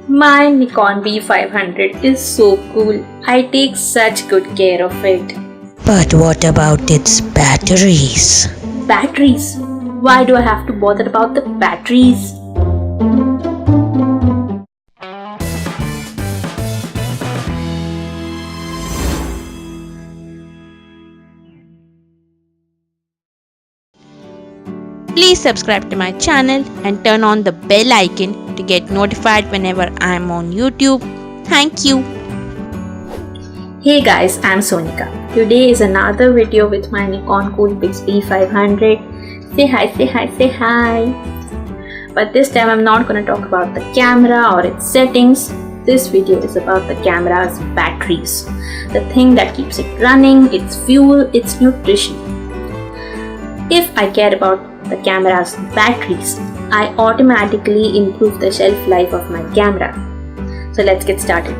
My Nikon B500 is so cool. I take such good care of it. But what about its batteries? Batteries? Why do I have to bother about the batteries? Please subscribe to my channel and turn on the bell icon to get notified whenever I am on YouTube. Thank you. Hey guys, I'm Sonika. Today is another video with my Nikon Coolpix B500. Say hi, say hi, say hi. But this time I'm not going to talk about the camera or its settings. This video is about the camera's batteries. The thing that keeps it running, its fuel, its nutrition. If I care about the camera's batteries, I automatically improve the shelf life of my camera. So let's get started.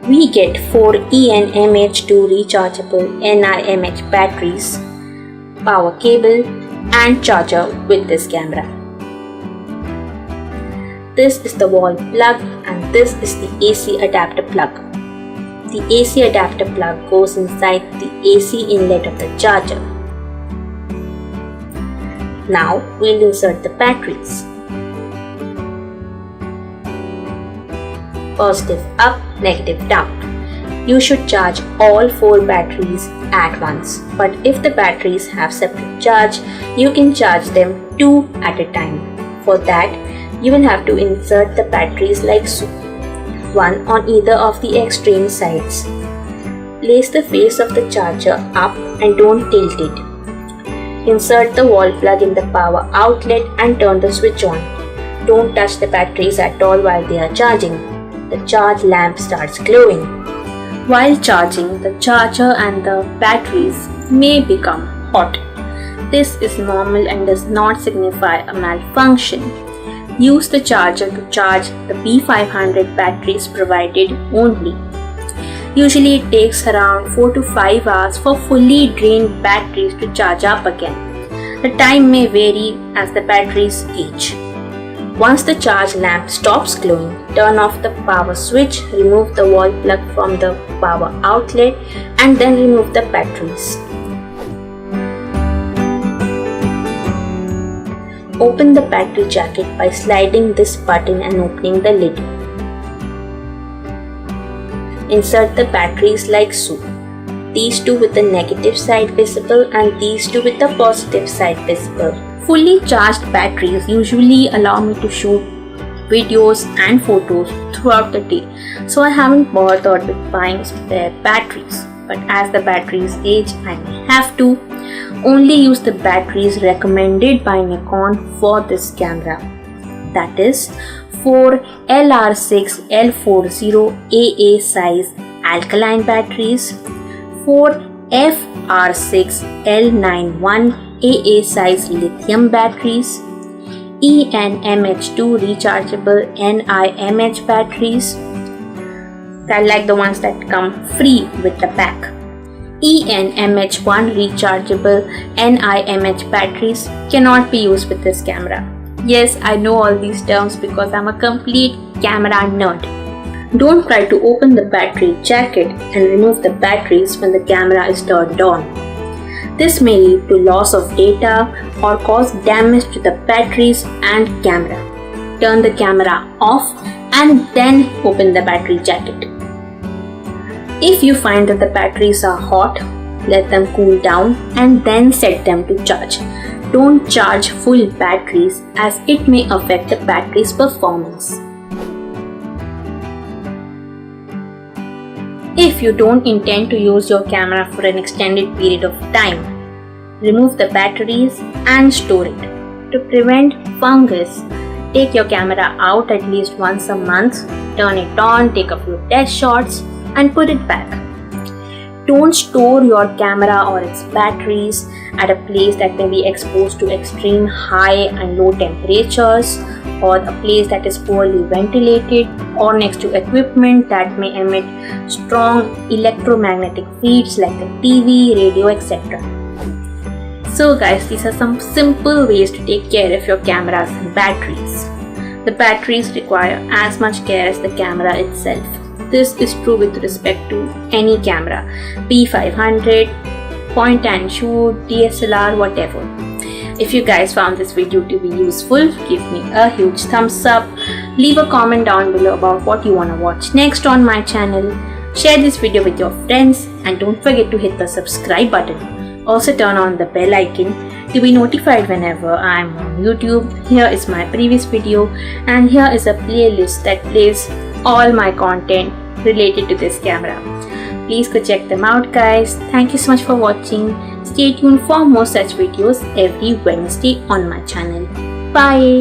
We get 4 ENMH2 rechargeable NIMH batteries, power cable and charger with this camera. This is the wall plug and this is the AC adapter plug. The AC adapter plug goes inside the AC inlet of the charger. Now we'll insert the batteries. Positive up, negative down. You should charge all 4 batteries at once, but if the batteries have separate charge, you can charge them 2 at a time. For that, you will have to insert the batteries like so. One on either of the extreme sides. Place the face of the charger up and don't tilt it. Insert the wall plug in the power outlet and turn the switch on. Don't touch the batteries at all while they are charging. The charge lamp starts glowing. While charging, the charger and the batteries may become hot. This is normal and does not signify a malfunction. Use the charger to charge the B500 batteries provided only. Usually it takes around 4 to 5 hours for fully drained batteries to charge up again. The time may vary as the batteries age. Once the charge lamp stops glowing, turn off the power switch, remove the wall plug from the power outlet and then remove the batteries. Open the battery jacket by sliding this button and opening the lid. Insert the batteries like so. These two with the negative side visible and these two with the positive side visible. Fully charged batteries usually allow me to shoot videos and photos throughout the day, so I haven't bothered with buying spare batteries. But as the batteries age, I may have to. Only use the batteries recommended by Nikon for this camera. That is 4 LR6 L40 AA size alkaline batteries, 4 FR6 L91 AA size lithium batteries, ENMH2 rechargeable NIMH batteries. I like the ones that come free with the pack. ENMH1 rechargeable NIMH batteries cannot be used with this camera. Yes, I know all these terms because I'm a complete camera nerd. Don't try to open the battery jacket and remove the batteries when the camera is turned on. This may lead to loss of data or cause damage to the batteries and camera. Turn the camera off and then open the battery jacket. If you find that the batteries are hot, let them cool down and then set them to charge. Don't charge full batteries as it may affect the battery's performance. If you don't intend to use your camera for an extended period of time, remove the batteries and store it. To prevent fungus, take your camera out at least once a month, turn it on, take a few test shots and put it back. Don't store your camera or its batteries at a place that may be exposed to extreme high and low temperatures, or a place that is poorly ventilated, or next to equipment that may emit strong electromagnetic fields like the TV, radio, etc. So guys, these are some simple ways to take care of your cameras and batteries. The batteries require as much care as the camera itself. This is true with respect to any camera, P500, point and shoot, DSLR, whatever. If you guys found this video to be useful, give me a huge thumbs up. Leave a comment down below about what you want to watch next on my channel. Share this video with your friends and don't forget to hit the subscribe button. Also turn on the bell icon to be notified whenever I am on YouTube. Here is my previous video and here is a playlist that plays all my content related to this camera. Please go check them out guys. Thank you so much for watching. Stay tuned for more such videos every Wednesday on my channel. Bye.